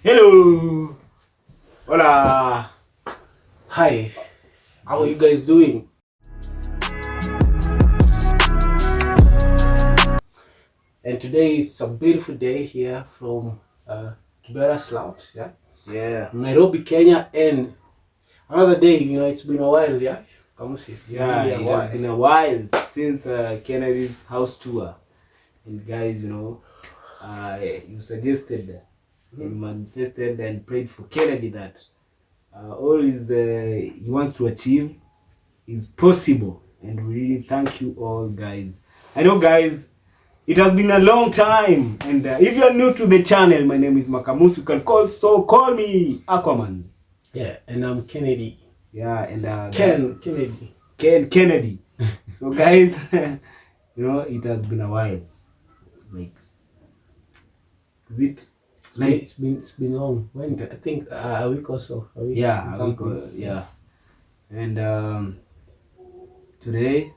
Hello. Hola. Hi. How are you guys doing? And today is a beautiful day here from Kibera slums, yeah? Yeah. Nairobi, Kenya, and another day, it's been a while, yeah? Makamusi, it's been Yeah, really a it while. has been a while since Kennedy's house tour. And guys, you suggested and manifested and prayed for Kennedy that all he wants to achieve is possible. And we really thank you all, guys. I know, guys, it has been a long time. And if you are new to the channel, my name is Makamusi. You can call me Aquaman. Yeah, and I'm Kennedy. Yeah, and Kennedy. Kennedy. So, guys, it has been a while. Like, is it? It's been long. When I think a week or so. Yeah, a week or, yeah. And today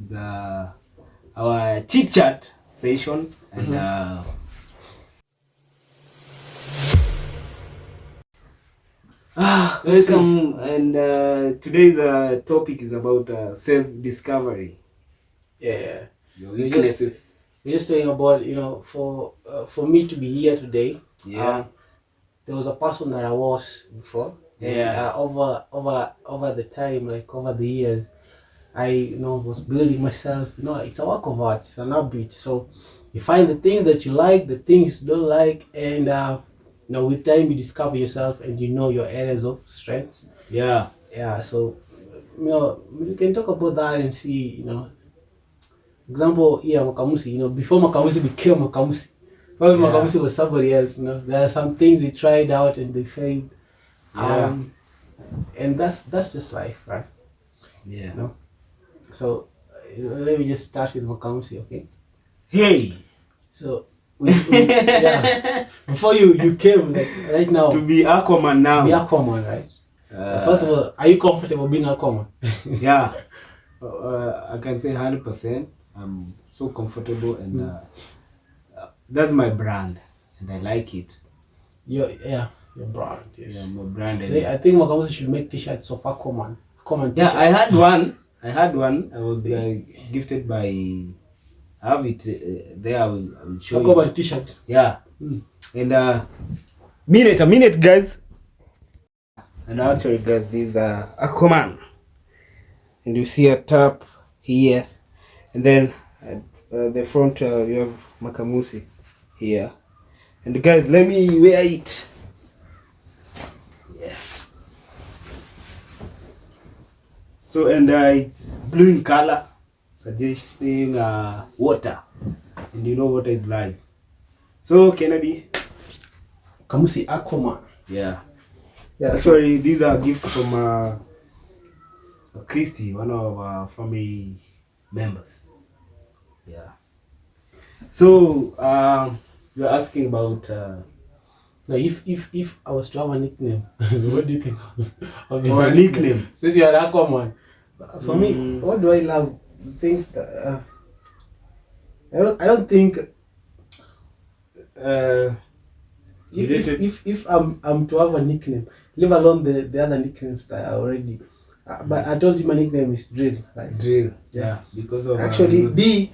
is our chit-chat session, and welcome. And today's topic is about self-discovery. Yeah. Your So weaknesses. we're just talking about, for me to be here today. Yeah. There was a person that I was before, and Yeah. over the time, like over the years, I was building myself. It's a work of art. It's an habit. So you find the things that you like, the things you don't like, and with time you discover yourself and your areas of strengths. Yeah. Yeah. So we can talk about that and see. Example here, Makamusi. Before Makamusi became Makamusi. Probably Yeah. Makamusi was somebody else. There are some things he tried out and they failed. Yeah. And that's just life, right? Yeah. So let me just start with Makamusi, okay? Hey. So yeah. Before you came, like right now, To be Aquaman now. to be Aquaman, right? First of all, are you comfortable being Aquaman? Yeah. I can say 100%. I'm so comfortable, and that's my brand, and I like it. Your brand. Yes. Yeah, my brand. I think Makamusi should make t-shirts of Aquaman. Aquaman Yeah, t-shirts. I had one. I was gifted by. I have it there. I will show you. Aquaman t-shirt. Yeah. And a minute, guys. And actually, guys, these are Aquaman. And you see a top here, and then at the front you have Makamusi here. And guys, let me wear it. Yeah. So, and it's blue in color, suggesting water, and you know water is life. So, Kennedy. Makamusi Aquaman. Yeah. Yeah. Actually, these are gifts from Christy, one of our family members. Yeah. So, you're asking about. Now, if I was to have a nickname, what do you think of Or a nickname? Since you are Aquaman, for me, what do I love? Things that I don't think. If I'm to have a nickname, leave alone the other nicknames that I already. But I told you my nickname is Drill. Like Drill. Yeah. Because of actually D.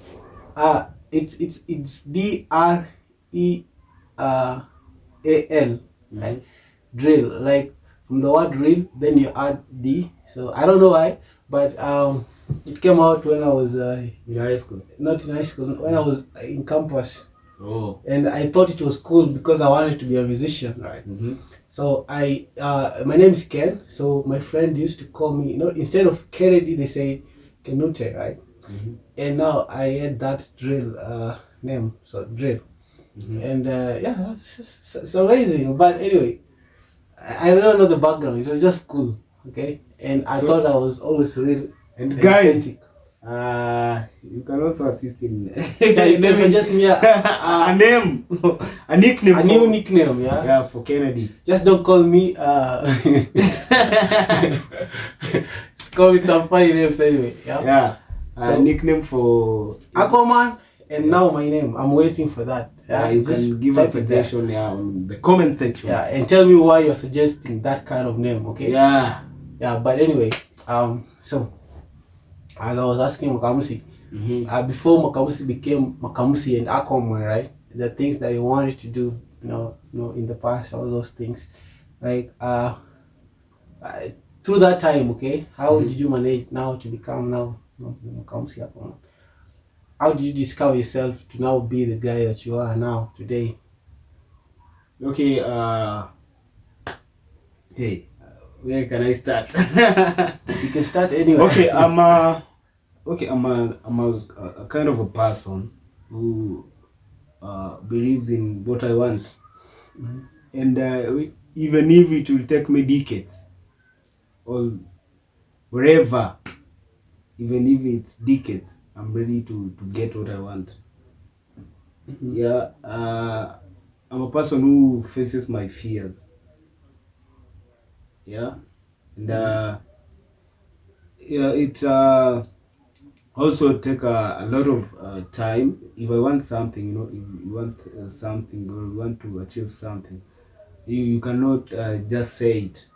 It's DREAL. Right? Drill, like from the word drill, then you add D. So I don't know why, but it came out when I was in high school. Not in high school, when I was in campus. Oh. And I thought it was cool because I wanted to be a musician, right? So my name is Ken. So my friend used to call me, instead of Kennedy, they say Kenute, right? And now I had that drill name, so Drill. And it's amazing. But anyway, I don't know the background. It was just cool, okay? And I thought I was always real. And guys, you can also assist in. Yeah, you can suggest me a name, a nickname, a new nickname, yeah. Yeah, for Kennedy. Just don't call me. Call me some funny names anyway. Yeah. Yeah. So, nickname for Aquaman. And now my name. I'm waiting for that. Yeah, you just can give a suggestion on the comment section. Yeah, and tell me why you're suggesting that kind of name, okay? Yeah. Yeah, but anyway, so as I was asking Makamusi, before Makamusi became Makamusi and Aquaman, right? The things that he wanted to do, in the past, all those things, like through that time, okay, how did you manage now to become now Makamusi Aquaman? How did you discover yourself to now be the guy that you are now today? Okay. Hey, where can I start? You can start anywhere. Okay. I'm a kind of a person who believes in what I want, and even if it will take me decades or wherever, even if it's decades, I'm ready to get what I want. Yeah, I'm a person who faces my fears. Yeah, and yeah, it also take a lot of time. If I want something, if you want something or you want to achieve something, you cannot just say it.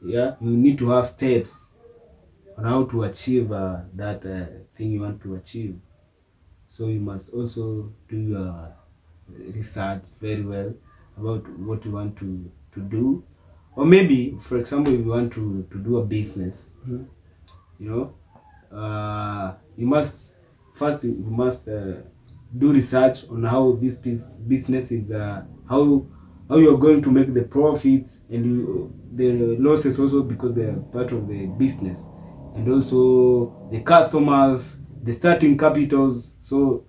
Yeah, you need to have steps on how to achieve that thing you want to achieve. So you must also do your research very well about what you want to do. Or maybe, for example, if you want to do a business, you must first do research on how this business is, how you are going to make the profits and the losses also, because they are part of the business, and also the customers, the starting capitals. So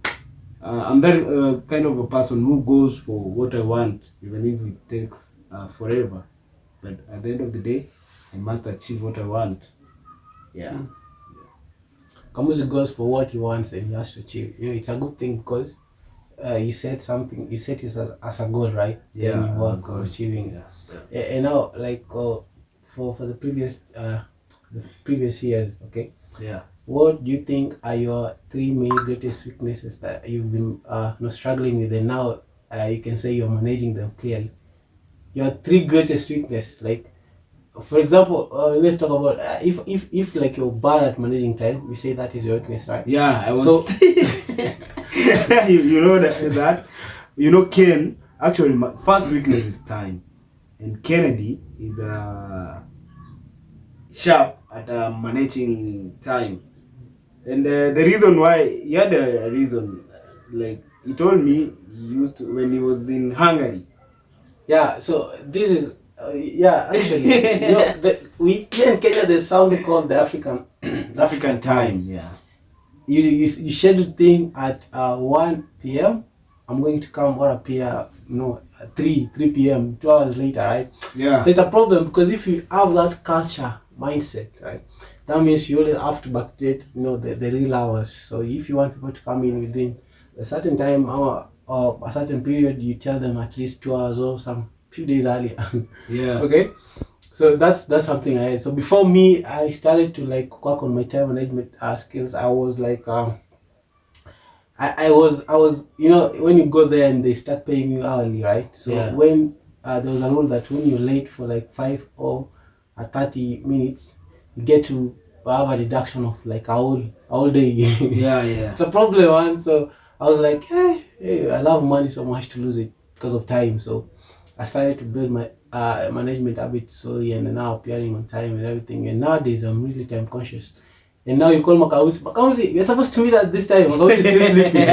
I'm that kind of a person who goes for what I want, even if it takes forever. But at the end of the day, I must achieve what I want. Yeah. Kamusi goes for what he wants and he has to achieve. It's a good thing because you set something, you set it as a goal, right? Yeah, then you work on achieving it. Yeah. And now, like for the previous years, okay? Yeah. What do you think are your 3 main greatest weaknesses that you've been struggling with, and now you can say you're managing them clearly? Your 3 greatest weakness, like for example, let's talk about if like you're bad at managing time, we say that is your weakness, right? Yeah, I was. So you know that Ken, actually my first weakness is time, and Kennedy is sharp at managing time. And the reason why, he had a reason, like he told me he used to, when he was in Hungary. yeah, so this is actually we here in Kenya there's something called the African time. Yeah. You schedule thing at 1 p.m. I'm going to come or appear, at 3 p.m. 2 hours later, right? Yeah. So it's a problem because if you have that culture mindset, right, that means you always have to backdate, the real hours. So if you want people to come in within a certain time or a certain period, you tell them at least 2 hours or some few days earlier. Yeah. Okay. So that's something I had. So before me, I started to like work on my time management skills. I was like, I was, when you go there and they start paying you hourly, right? So Yeah. when there was a rule that when you're late for like 5 or 30 minutes, you get to have a deduction of like a whole day. Yeah. It's a problem, man. So I was like, hey, I love money so much to lose it because of time. So I started to build my management habits slowly, and now appearing on time and everything. And nowadays, I'm really time conscious. And now you call Makamusi, you're supposed to meet at this time. Makamusi is still sleeping.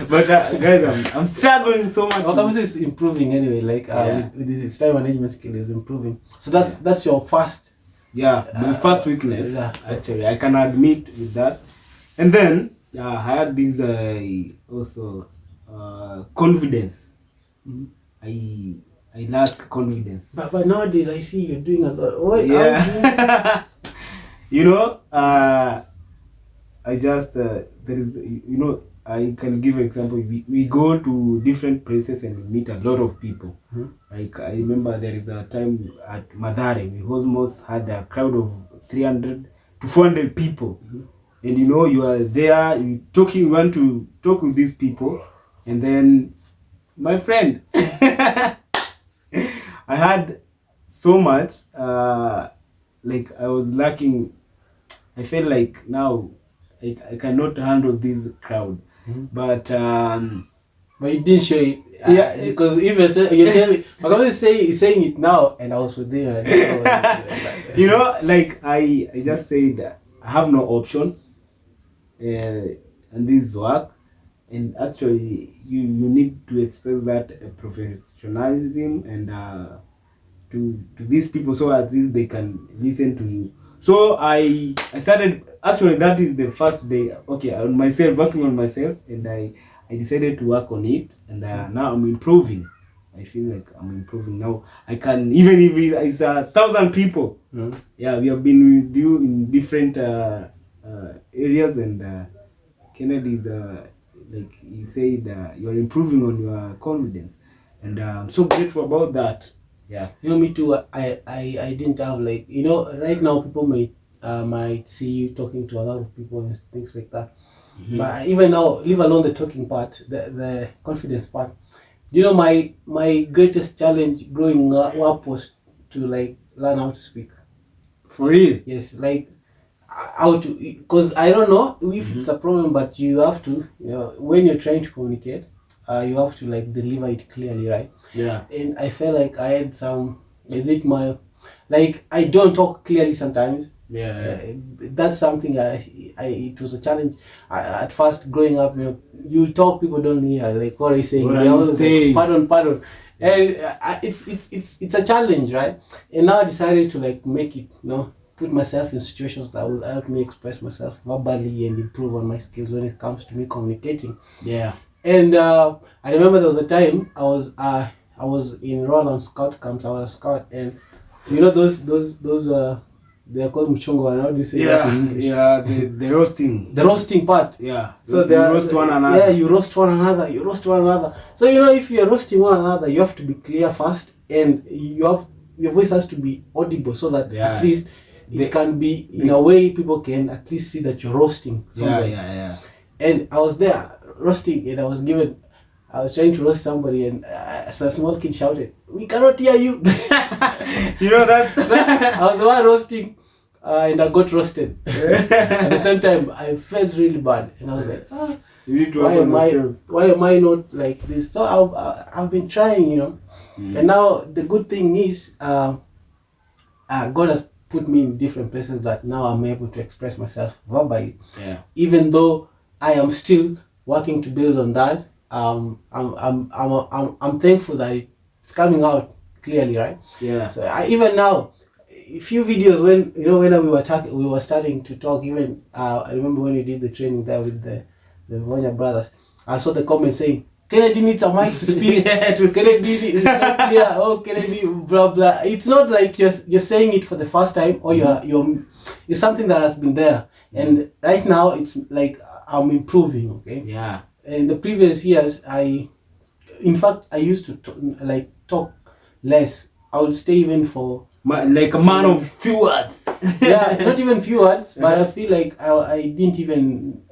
But guys, I'm struggling so much. Makamusi is improving anyway. Like with his time management skill is improving. So that's your first. Yeah, my first weakness. Actually, I can admit with that. And then I had this also confidence. I lack confidence. But nowadays I see you're doing a lot. Yeah. I just there is I can give an example. We go to different places and we meet a lot of people. Like I remember there is a time at Madare we almost had a crowd of 300 to 400 people. and you know you are there, you want to talk with these people, and then my friend, I had so much, like I was lacking. I felt like now I cannot handle this crowd, but you didn't show it. Yeah, Because if you're telling, Makamusi is saying it now, and I was with him. And I didn't know anything like that. you know, like I just said I have no option, and this work, and actually you need to express that professionalism and to these people, so at least they can listen to you. So I started, actually that is the first day, okay, on myself, working on myself, and I decided to work on it, and now I'm improving. I feel like I'm improving now. I can, even if it's 1,000 people, yeah, we have been with you in different areas, and Kennedy is like he said, you're improving on your confidence, and I'm so grateful about that. Yeah. You know, me too. I didn't have, like, you know, right now people might see you talking to a lot of people and things like that. But even now, leave alone the talking part, the confidence part. You know, my greatest challenge growing up was to like learn how to speak. For real? Yes, like how to, because I don't know if it's a problem, but you have to, you know, when you're trying to communicate, you have to like deliver it clearly, right? Yeah. And I felt like I had some, is it my, like I don't talk clearly sometimes. Yeah. That's something it was a challenge. At first growing up, you know, you talk, people don't hear, like what are you saying? What They are you always saying? Like, pardon. And it's a challenge, right? And now I decided to like make it, you know, put myself in situations that will help me express myself verbally and improve on my skills when it comes to me communicating. Yeah. And I remember there was a time I was in Roland Scout camps. I was a scout, and you know those they're called mchongo. How do you say that in English? Yeah, the roasting. The roasting part. Yeah. So you roast one another. Yeah, you roast one another. You roast one another. So you know, if you're roasting one another, you have to be clear first, and your voice has to be audible, so that at least it can be in a way people can at least see that you're roasting somebody. Yeah. And I was there roasting, and I was trying to roast somebody, and so a small kid shouted, "We cannot hear you." You know that? I was the one roasting, and I got roasted. At the same time, I felt really bad, and I was like, you need to why am I not like this? So I've been trying, you know. And now the good thing is, God has put me in different places that now I'm able to express myself verbally. Yeah. Even though I am still working to build on that, I'm thankful that it's coming out clearly, right? Yeah. So even now, a few videos when we were starting to talk. Even I remember when we did the training there with the Vonya brothers. I saw the comments saying, Kennedy needs a mic to speak. Kennedy is not clear. Oh, Kennedy, blah blah. It's not like you're saying it for the first time, or you're. It's something that has been there, and right now it's like I'm improving. Okay. Yeah. In the previous years, in fact, I used to talk less. I would stay even for like a man of few words. Yeah, not even few words, but I feel like I didn't even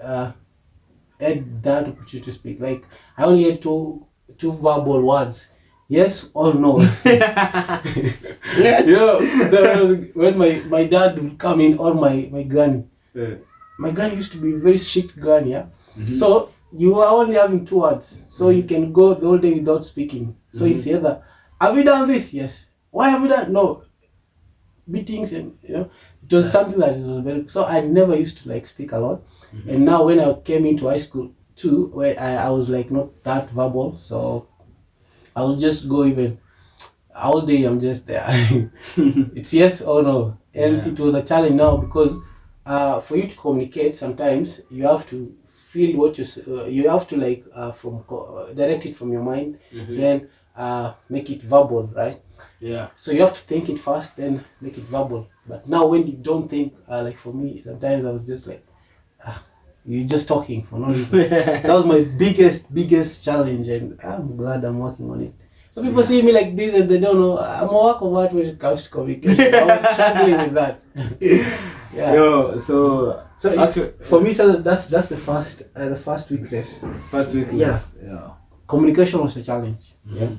had that opportunity to speak. Like I only had two verbal words, yes or no. You know, when my dad would come in, or my granny. My granny used to be a very strict granny, yeah. So you are only having two words, so you can go the whole day without speaking. So it's either, have you done this? Yes. Why have you done? No. Meetings, and you know, it was something that was very. So I never used to like speak a lot, and now when I came into high school too, where I was like not that verbal, so I will just go even all day. I'm just there. It's yes or no, and it was a challenge now because for you to communicate, sometimes you have to feel what you have to like direct it from your mind, then make it verbal, right? Yeah. So you have to think it first, then make it verbal. But now when you don't think, like for me, sometimes I was just like, you're just talking for no reason. That was my biggest challenge, and I'm glad I'm working on it. So people see me like this and they don't know I'm a work of art when it comes to communication. I was struggling with that. Yeah. So actually, for me, so that's the first weakness. First weakness. Yeah. Communication was a challenge. Yeah.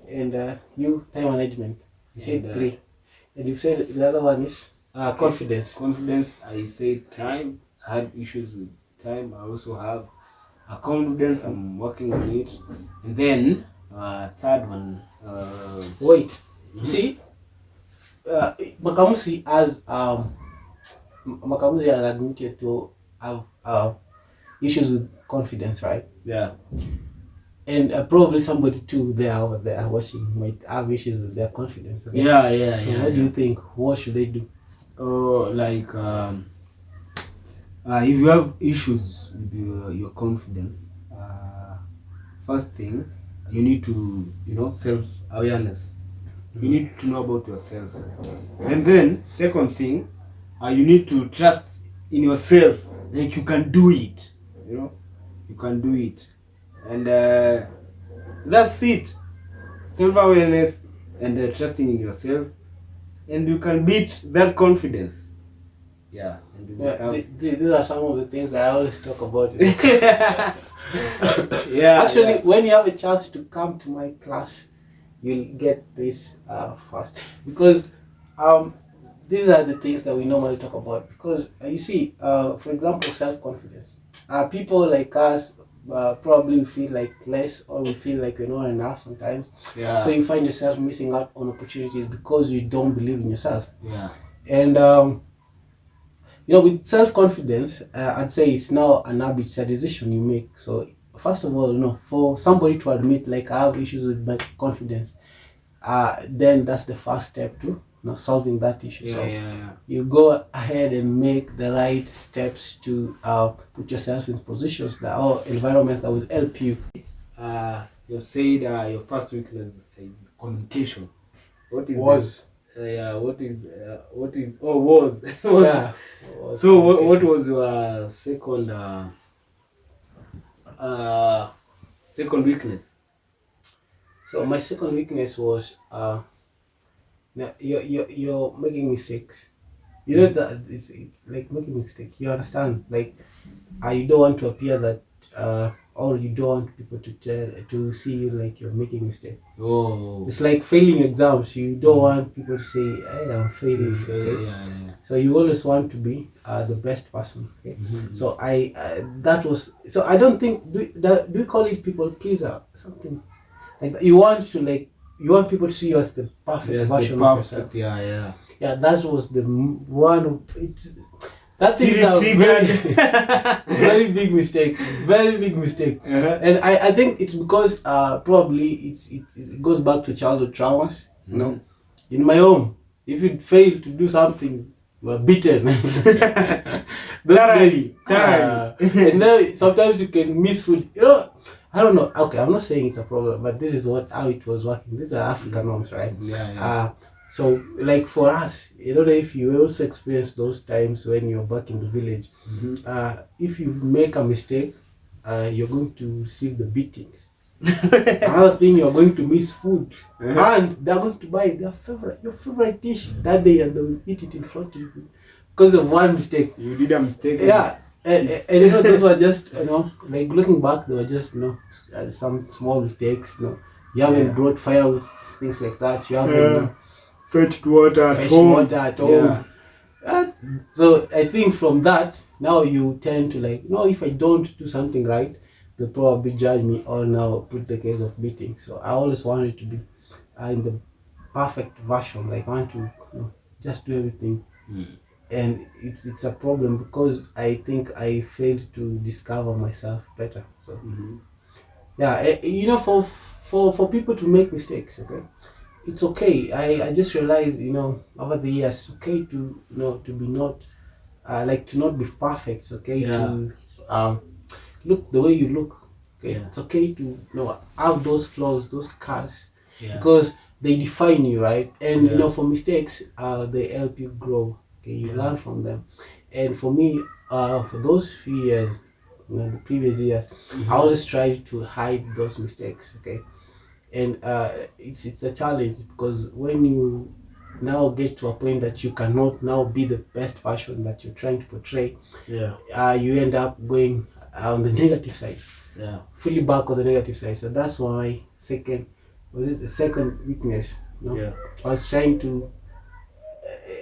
And you time management. You said 3, and you said the other one is confidence. Confidence. I said time. I had issues with time. I also have confidence. I'm working on it. And then third one. Wait. You see, Makamusi has admitted to have issues with confidence, right? Yeah. And probably somebody too there watching might have issues with their confidence. Okay? Yeah. So what do you think? What should they do? Oh, like if you have issues with your confidence, first thing you need to self-awareness. You need to know about yourself, and then second thing, you need to trust in yourself, like you can do it. You can do it, and that's it. Self-awareness and trusting in yourself, and you can beat that confidence. Yeah, and you these are some of the things that I always talk about. Yeah. Actually, when you have a chance to come to my class, you'll get this fast, because these are the things that we normally talk about. Because you see, for example, self-confidence. People like us probably feel like less, or we feel like we're not enough sometimes. Yeah. So you find yourself missing out on opportunities because you don't believe in yourself. Yeah. And with self-confidence, I'd say it's now an habit, it's a decision you make. So first of all, for somebody to admit, like, I have issues with my confidence, then that's the first step to solving that issue. You go ahead and make the right steps to put yourself in positions or environments that will help you. You've said your first weakness is communication. What is was what is was yeah. So what was your second weakness? So my second weakness was you're making mistakes. You know that it's like making mistake. You understand? Like, you don't want to appear that or you don't want people to see you like you're making mistake. Oh. It's like failing exams. You don't want people to say, "Hey, I'm failing." Okay? Yeah. So you always want to be the best person. Okay. So I don't think do we call it people pleaser, something like that. You want people to see you as the perfect version of yourself. Yeah. That was the one. That thing is a very big mistake. Very big mistake. And I think it's because probably it goes back to childhood traumas. In my home, if you fail to do something, you are beaten. And now sometimes you can miss food. I don't know. Okay, I'm not saying it's a problem, but this is how it was working. These are African norms, right? So, like, for us, I don't know if you also experience those times when you're back in the village. If you make a mistake, you're going to receive the beatings. Another thing, you're going to miss food, and they're going to buy your favorite dish that day, and they will eat it in front of you because of one mistake. You did a mistake. Yeah. And those were just, like, looking back, they were just, some small mistakes. You haven't brought firewood, things like that. You haven't fetched water at home. So I think from that, now you tend to, like, if I don't do something right, they'll probably judge me, or now put the case of beating. So I always wanted to be in the perfect version. Like, I want to just do everything. And it's a problem because I think I failed to discover myself better. So for people to make mistakes, okay, it's okay. I just realized, over the years, it's okay to to be not to not be perfect. It's okay to look the way you look. Okay, it's okay to have those flaws, those scars, because they define you, right? And for mistakes, they help you grow. Okay, you learn from them. And for me, for those few years, the previous years, I always tried to hide those mistakes. Okay, and it's a challenge because when you now get to a point that you cannot now be the best version that you're trying to portray, you end up going on the negative side. Fully back on the negative side. So that's why the second weakness. I was trying to,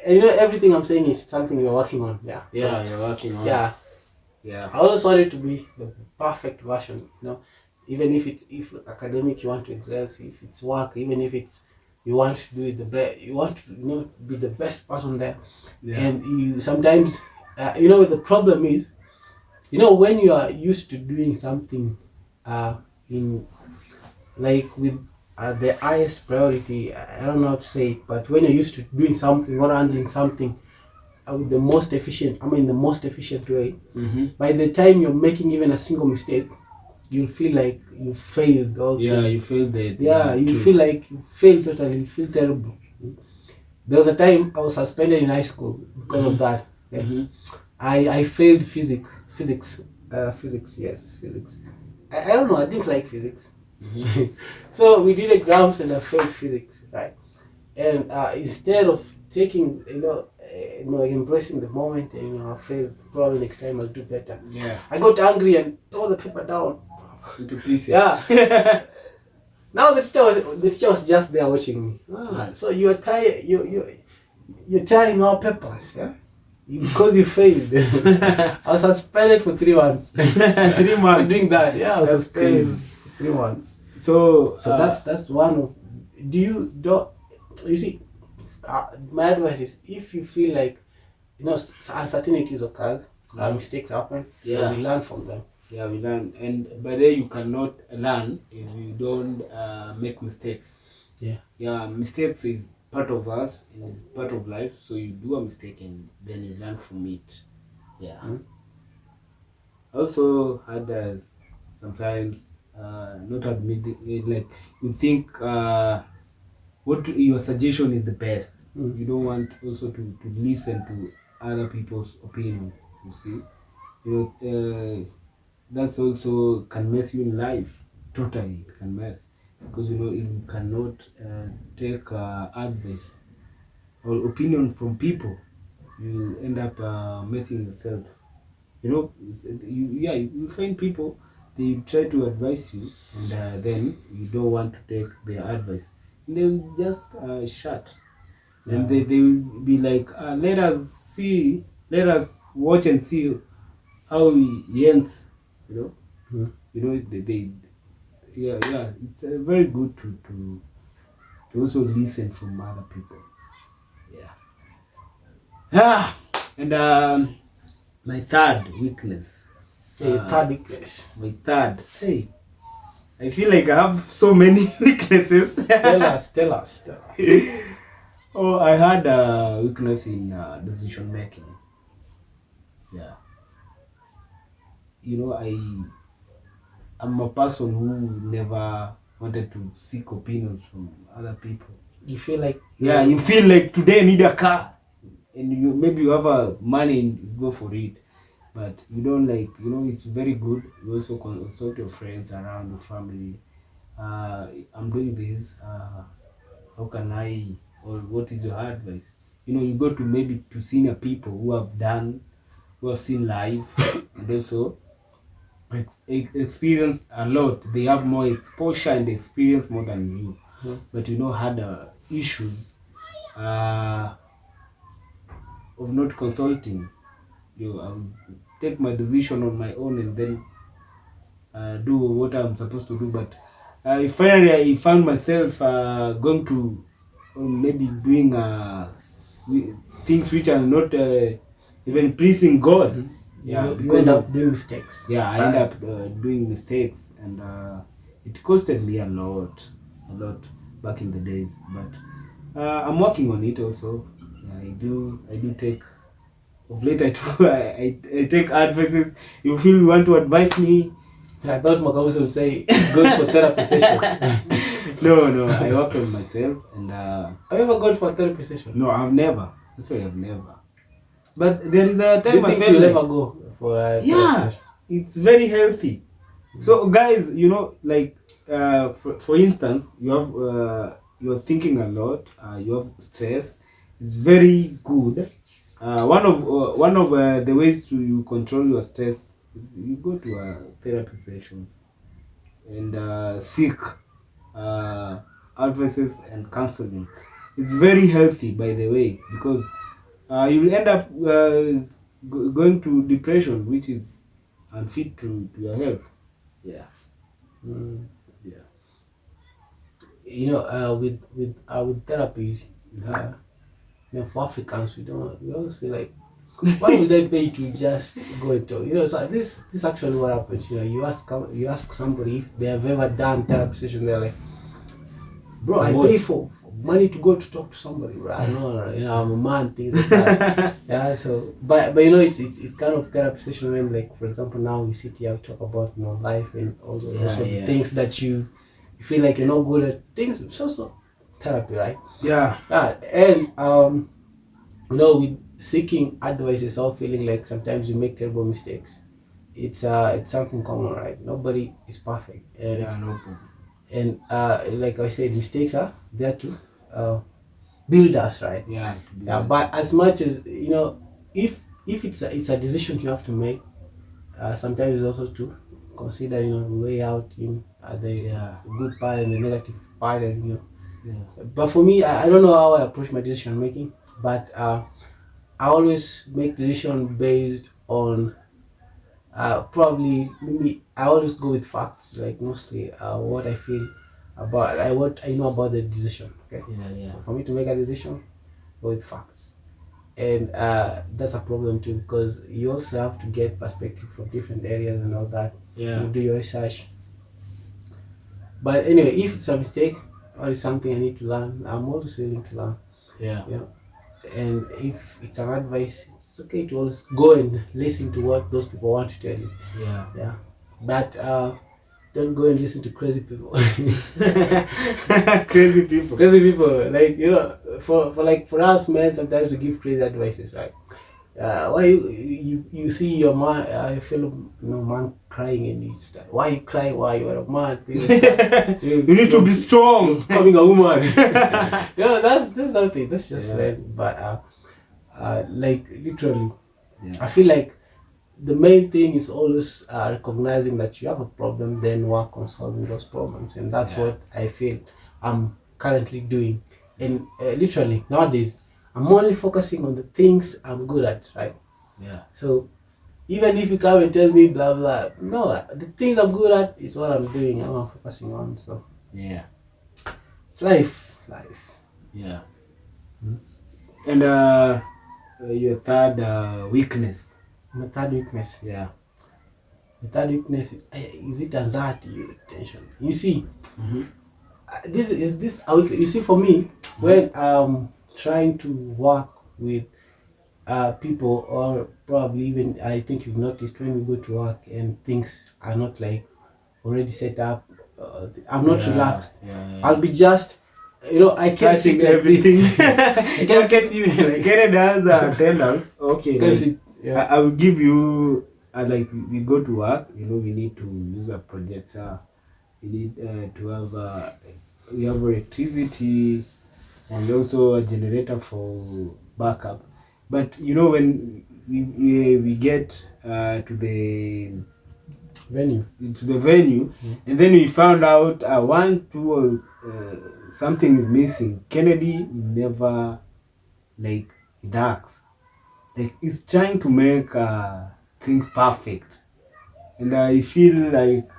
and everything I'm saying is something you're working on. You're working on. I always wanted to be the perfect version. Even if academic you want to excel, if it's work, even if it's you want to do it the best, you want to be the best person there. And you sometimes the problem is when you are used to doing something in like with the highest priority, I don't know how to say it, but when you're used to doing something or handling something with the most efficient way, by the time you're making even a single mistake, you'll feel like you failed. You failed it. You feel like you failed totally. You feel terrible. There was a time I was suspended in high school because of that. I failed physics. Yes, physics. I don't know. I didn't like physics. So we did exams and I failed physics, right? And instead of taking, embracing the moment and I failed, probably next time I'll do better. I got angry and tore the paper down into pieces. Now the teacher was just there watching me. So you're tired. You're tearing our papers, because you failed. I was suspended for 3 months. 3 months doing that. I was suspended for 3 months. So that's one of. You see, my advice is if you feel like uncertainties occurs, mistakes happen, so we learn from them. We learn, and by then you cannot learn if you don't make mistakes. Mistakes is part of us and is part of life. So you do a mistake and then you learn from it. Also had sometimes not admitting like you think what your suggestion is the best. You don't want also to listen to other people's opinion. You see, that's also can mess you in life. Totally, it can mess because if you cannot take advice or opinion from people, you end up messing yourself. You find people, they try to advise you and then you don't want to take their advice and they'll just shut. Then they will be like, let us watch and see how he ends. It's very good to also listen from other people. And my third weakness. My third. Hey, I feel like I have so many weaknesses. Tell us. Oh, I had a weakness in decision making. I'm a person who never wanted to seek opinions from other people. You feel like you feel like today I need a car, and maybe you have money and you go for it, but you don't like. It's very good. You also consult your friends around, your family. I'm doing this. How can I? Or what is your advice? You go to maybe to senior people who have seen life, and also experienced a lot. They have more exposure and experience more than you. But had issues of not consulting. I'll take my decision on my own and then do what I'm supposed to do. But finally I found myself going to maybe doing things which are not even pleasing God. You end up doing mistakes. I end up doing mistakes, and it costed me a lot back in the days. But I'm working on it also. I do take. Of late, I take advices. You feel you want to advise me? I thought Makamusi would say go for therapy sessions. No, I work on myself. And have you ever gone for a therapy session? No, I've never. Actually, I've never. But there is a time I felt you'll ever go for a therapy session? It's very healthy. So guys, like for instance, you have you're thinking a lot. You have stress. It's very good. One of the ways to you control your stress is you go to therapy sessions and seek advices and counseling. It's very healthy, by the way, because you'll end up going to depression, which is unfit to your health. Yeah. Mm. Yeah. You know, with therapy, for Africans, we always feel like, why would they pay to just go into, so this actually what happens. You ask somebody if they have ever done therapy session. They're like, bro, I pay for money to go to talk to somebody, bro. I know, I'm a man, things like that. Yeah, so but it's kind of therapy session when, like, for example, now we sit here, we talk about life and also the things that you feel like you're not good at things. It's also therapy, right? Yeah. And with seeking advices or feeling like sometimes you make terrible mistakes, it's something common, right? Nobody is perfect, and No problem. and like I said, mistakes are there to build us, right? But as much as if it's a decision you have to make, sometimes it's also to consider, weigh out the good part and the negative part, and but for me, I don't know how I approach my decision making, but I always make decision based on probably, maybe I always go with facts, like mostly what I feel about, what I know about the decision. Okay. So for me to make a decision, go with facts, and that's a problem too, because you also have to get perspective from different areas and all that. You do your research. But anyway, if it's a mistake or it's something I need to learn, I'm always willing to learn. And if it's an advice, it's okay to always go and listen to what those people want to tell you. But don't go and listen to crazy people. Crazy people, like, for us men, sometimes we give crazy advices, right? Why you see your man, I feel man crying, and you start, why you cry? Why you are a man? You need to be strong. Becoming a woman. That's something. That's just fun. But like, literally, I feel like the main thing is always recognizing that you have a problem, then work on solving those problems, and that's what I feel I'm currently doing. And literally nowadays, I'm only focusing on the things I'm good at, right? So even if you come and tell me blah blah, no, the things I'm good at is what I'm doing. I'm not focusing on. So it's life. And your third weakness. My third weakness. The third weakness is it anxiety or tension? You see, this is a weakness. You see, for me, when I'm trying to work with people, or probably even, I think you've noticed, when we go to work and things are not like already set up, I'm not relaxed. I'll be just, I can't sit like everything. I can't sit even like Canada's attendance. Okay. I will give you like, we go to work. We need to use a projector. We need to have we have electricity, and also a generator for backup. But when we get to the venue, and then we found out something is missing. Kennedy never, like, darks. Like, it's trying to make things perfect, and I feel like,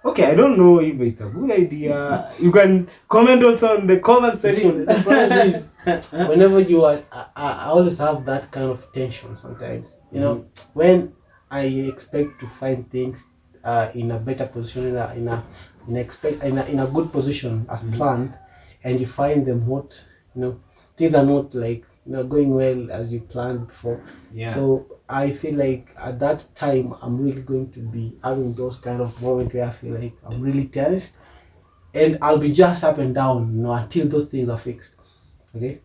okay, I don't know if it's a good idea. You can comment also in the comment section. The problem is, whenever you are, I always have that kind of tension sometimes. When I expect to find things in a better position, in a good position as planned, and you find them not, things are not like going well as you planned before. So I feel like at that time I'm really going to be having those kind of moments where I feel like I'm really tensed, and I'll be just up and down, until those things are fixed. Okay.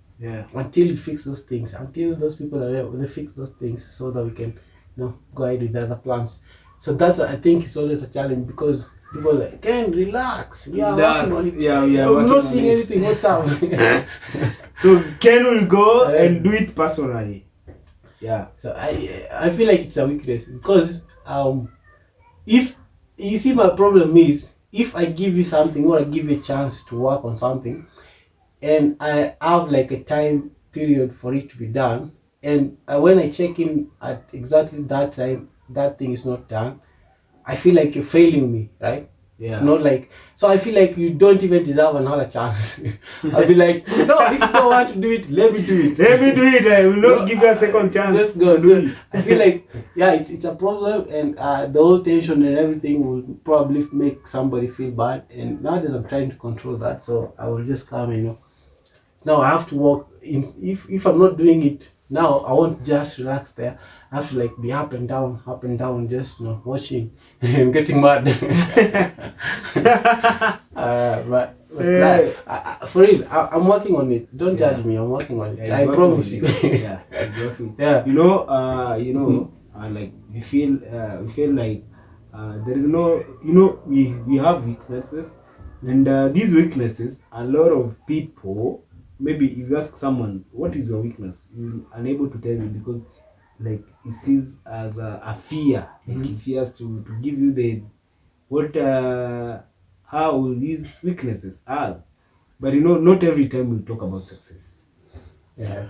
Until you fix those things, until those people they fix those things, so that we can, go ahead with the other plans. So that's, I think, it's always a challenge, because people can relax. I'm not seeing anything. What's up? So Ken will go and do it personally. Yeah. So I feel like it's a weakness because if you see, my problem is if I give you something or I give you a chance to work on something and I have like a time period for it to be done, and when I check in at exactly that time that thing is not done, I feel like you're failing me, right? Yeah. It's not like, so I feel like you don't even deserve another chance. I'll be like, no, if you don't want to do it, let me do it. Let me do it. I will not give you a second chance. Just go. So I feel like, yeah, it's a problem, and the whole tension and everything will probably make somebody feel bad. And nowadays I'm trying to control that, so I will just come, now I have to work in. If I'm not doing it now, I won't just relax there. I have to like be up and down, just watching and getting mad. But for real, I'm working on it. Don't judge me. I'm working on it. Yeah, I promise you. Yeah, exactly. Yeah. Like we feel like there is no, we have weaknesses, and these weaknesses, a lot of people, maybe if you ask someone what is your weakness, you're unable to tell you, because like he sees as a fear, like he fears to give you the what how these weaknesses are. But not every time we talk about success. Yeah.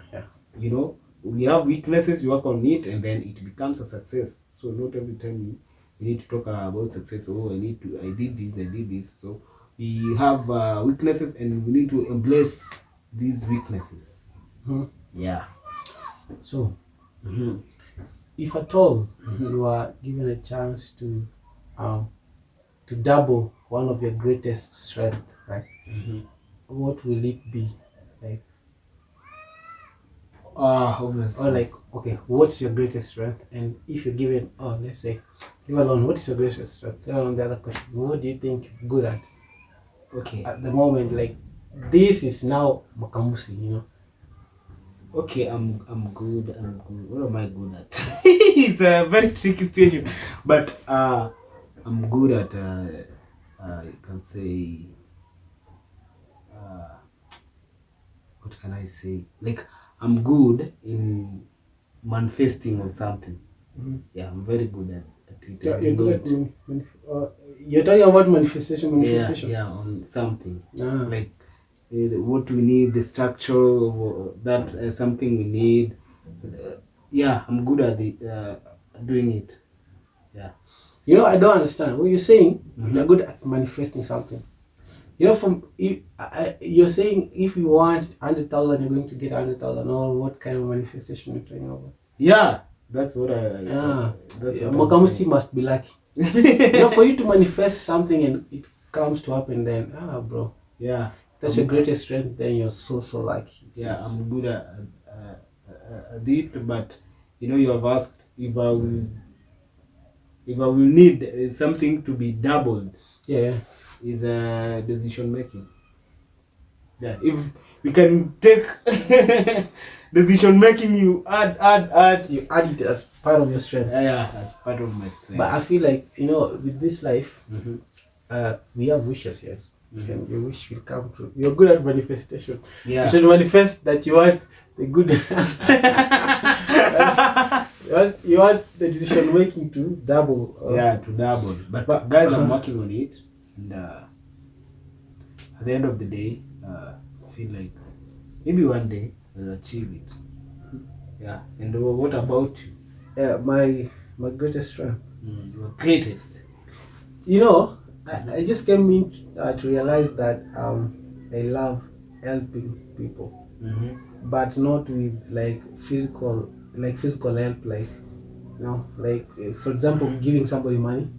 We have weaknesses, we work on it, and then it becomes a success. So not every time we need to talk about success. Oh, I did this. So we have weaknesses, and we need to embrace these weaknesses. Yeah. So, if at all you are given a chance to double one of your greatest strength, right? What will it be? Like, obviously. or like, okay, what's your greatest strength? And if you're given, let's say, leave alone, what is your greatest strength? Leave alone the other question. What do you think you're good at? Okay. At the moment, like, this is now Makamusi, Okay, I'm good. What am I good at? It's a very tricky situation, but I'm good at you can say what can I say? Like, I'm good in manifesting on something. Yeah, I'm very good at it. Yeah, you're good at you're talking about manifestation. Yeah, on something. Like what we need, the structure of that something we need. Yeah, I'm good at doing it. Yeah. I don't understand what you're saying. You're good at manifesting something. You're saying if you want 100,000, you're going to get 100,000. Or what kind of manifestation you're talking about? Yeah, that's what Makamusi must be lucky. For you to manifest something and it comes to happen, then bro. Yeah. That's your greatest strength. Then you're so lucky. I'm good at it, but you have asked if I will need something to be doubled. Yeah. Is decision making. Yeah, if we can take decision making, you add it as part of your strength. Yeah, as part of my strength. But I feel like with this life, we have wishes, yes. And your wish will come true. You're good at manifestation. Yeah. You should manifest that you want the good. You want the decision making to double. To double. But guys, I'm working on it, and at the end of the day, I feel like maybe one day I'll achieve it. Yeah. And what about you? My greatest strength. Your greatest. I just came in to realize that I love helping people, but not with like physical help, for example, giving somebody money.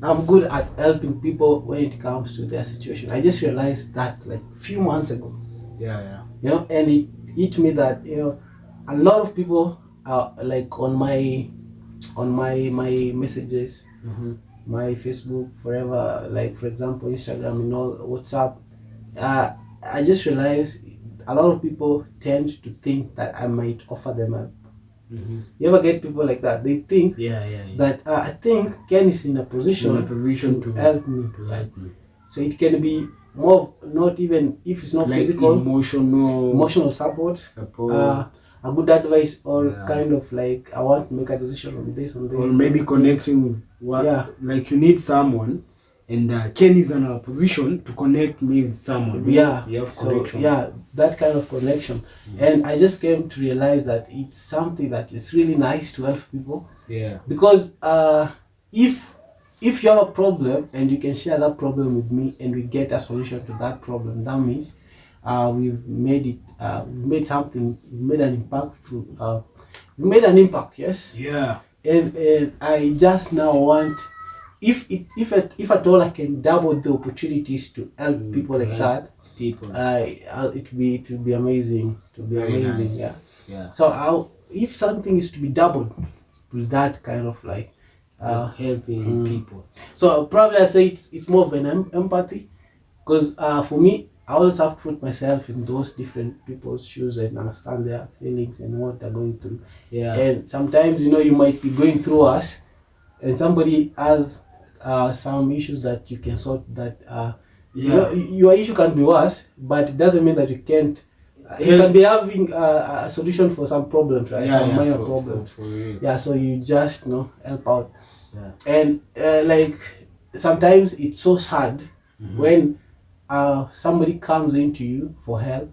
I'm good at helping people when it comes to their situation. I just realized that like few months ago. Yeah. And it hit me that a lot of people are like on my messages, my Facebook, forever, like for example Instagram and all, WhatsApp. I just realized a lot of people tend to think that I might offer them help. You ever get people like that? They think that I think Ken is in a position to help me. To help me. So it can be more, not even if it's not like physical, emotional support, support, a good advice, or yeah. kind of like, I want to make a decision on this, or maybe connecting with what, yeah, like you need someone, and Ken is in a position to connect me with someone. yeah. You have So connection. yeah, that kind of connection. And I just came to realize that it's something that is really nice to help people, Yeah. because if you have a problem and you can share that problem with me and we get a solution to that problem, that means we've made it, we've made something, we've made an impact to we've made an impact, yes. Yeah. And I just now want, if at all I can double the opportunities to help people like that, People. it will be amazing. It will be Very amazing, nice. yeah. Yeah. So if something is to be doubled with that kind of like helping people. so probably I say it's more of an empathy, because for me, I always have to put myself in those different people's shoes and understand their feelings and what they're going through. Yeah. And sometimes, you might be going through us, and somebody has some issues that you can sort, that your issue can be worse, but it doesn't mean that you can't. You can be having a solution for some problems, right? Some minor problems. For real. Yeah, so you just help out. Yeah. And like sometimes it's so sad when somebody comes into you for help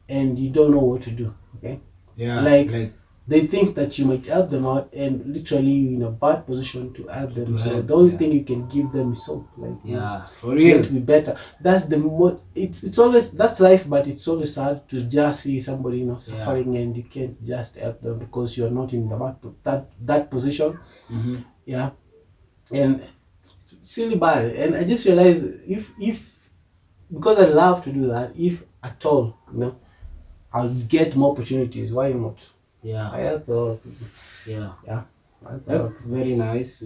and you don't know what to do. Okay. Yeah. Like they think that you might help them out, and literally you're in a bad position to help them. So the only thing you can give them is hope. Like, for real, to be better. That's the it's always, that's life, but it's always sad to just see somebody suffering and you can't just help them because you're not in that position. Yeah. And it's really bad. And I just realized, if because I love to do that, if at all, I'll get more opportunities, why not? Yeah. I help a lot of people. Yeah. Yeah. That's very nice.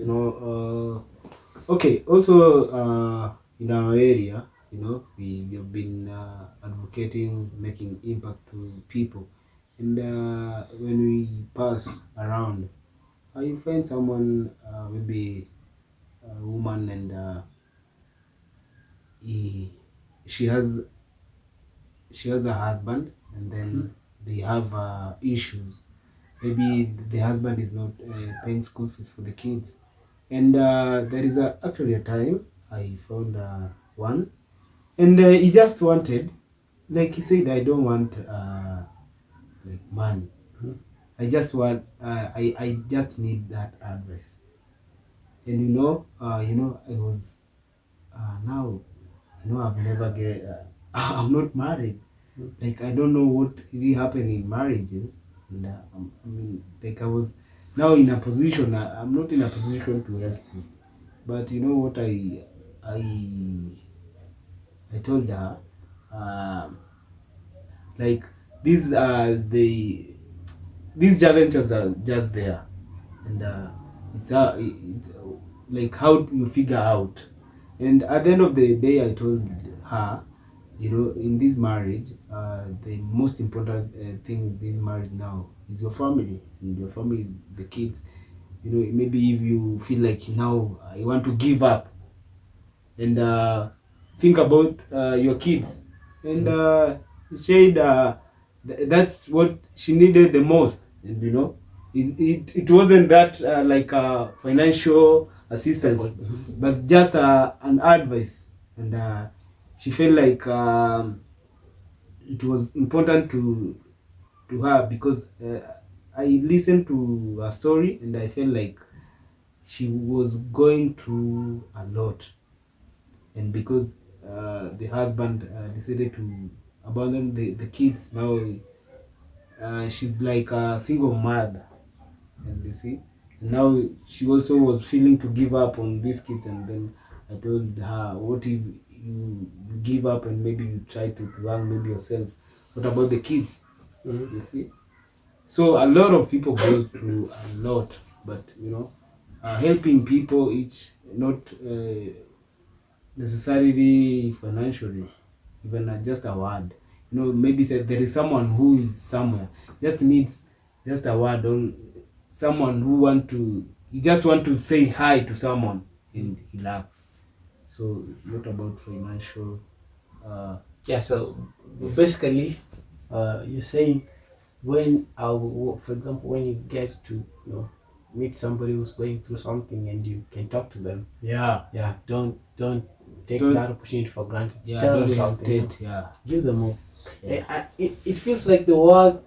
Okay. Also, in our area, we have been advocating making impact to people, and when we pass around, you find someone, maybe a woman, and she has a husband, and then they have issues. Maybe the husband is not paying school fees for the kids, and there is actually a time I found one, and he just wanted, like he said, I don't want like money. I just want I just need that advice. And I was now, I've never get I'm not married. Like, I don't know what really happened in marriages, and I mean, like, I was now in a position, I'm not in a position to help you, but you know what, I told her, like, these challenges are just there, and it's like, how do you figure out? And at the end of the day, I told her, in this marriage, the most important thing in this marriage now is your family, and your family is the kids. Maybe if you feel like now you want to give up, and think about your kids, and said that's what she needed the most. And it wasn't that like financial assistance, but just an advice. And she felt like it was important to her, because I listened to her story, and I felt like she was going through a lot. And because the husband decided to abandon the kids, now she's like a single mother, and you see, and now she also was feeling to give up on these kids. And then I told her, what if you give up and maybe you try to run maybe yourself? What about the kids? You see, so a lot of people go through a lot, but helping people, it's not necessarily financially, even just a word. Maybe say there is someone who is somewhere, just needs just a word, or someone he just want to say hi to someone, and he laughs. So not about financial Yeah, so basically, you're saying when for example, when you get to meet somebody who's going through something and you can talk to them, Yeah. yeah, don't take Don't- that opportunity for granted. Yeah, Tell don't them something. hesitate. Yeah. Give them hope. Yeah. It feels like the world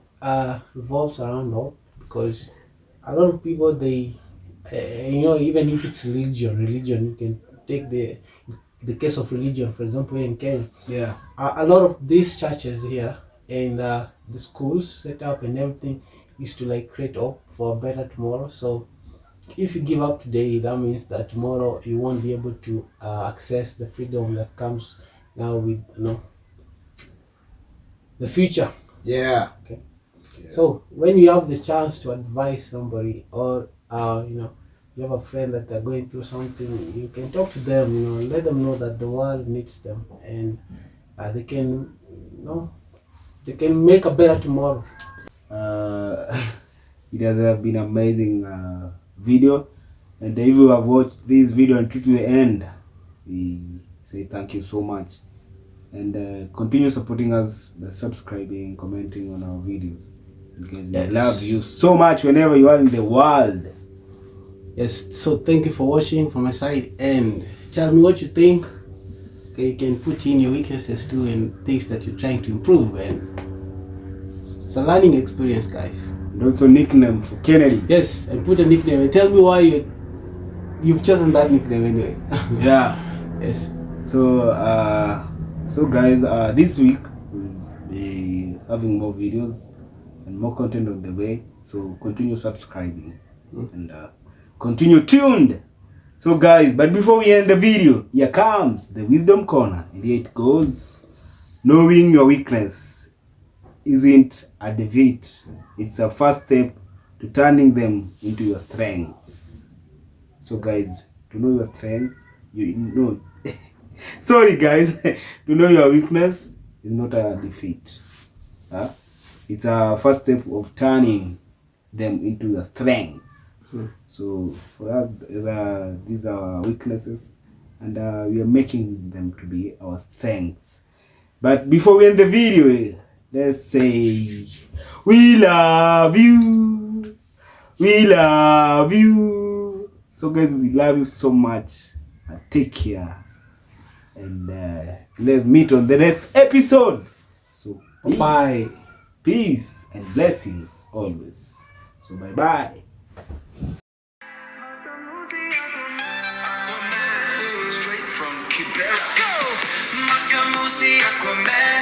revolves around hope, because a lot of people even if it's religion, you can take the case of religion, for example, here in Kenya. Yeah. A lot of these churches here and the schools set up and everything is to like create hope for a better tomorrow. So if you give up today, that means that tomorrow you won't be able to access the freedom that comes now with the future. Yeah. Okay. So when you have the chance to advise somebody, or you have a friend that they're going through something, you can talk to them, let them know that the world needs them, and they can they can make a better tomorrow. It has been amazing video, and if you have watched this video until the end, we say thank you so much, and continue supporting us by subscribing, commenting on our videos, because we Yes. love you so much whenever you are in the world. Yes, so thank you for watching from my side, and tell me what you think. Okay, you can put in your weaknesses too and things that you're trying to improve, and it's a learning experience, guys. And also nickname for Kennedy. Yes, and put a nickname and tell me why you've chosen that nickname anyway. Yeah. Yes. So guys, this week we'll be having more videos and more content on the way, so continue subscribing and continue tuned. So guys, but before we end the video, here comes the wisdom corner, and here it goes. Knowing your weakness isn't a defeat, it's a first step to turning them into your strengths. So guys, to know your strength, you know sorry guys, to know your weakness is not a defeat. It's a first step of turning them into your strengths. So for us, these are our weaknesses, and we are making them to be our strengths. But before we end the video, let's say we love you. We love you. So guys, we love you so much. Take care. And let's meet on the next episode. So Bye. Peace and blessings always. So bye bye. Straight from Kibera. Go! Makamusi, Aquaman.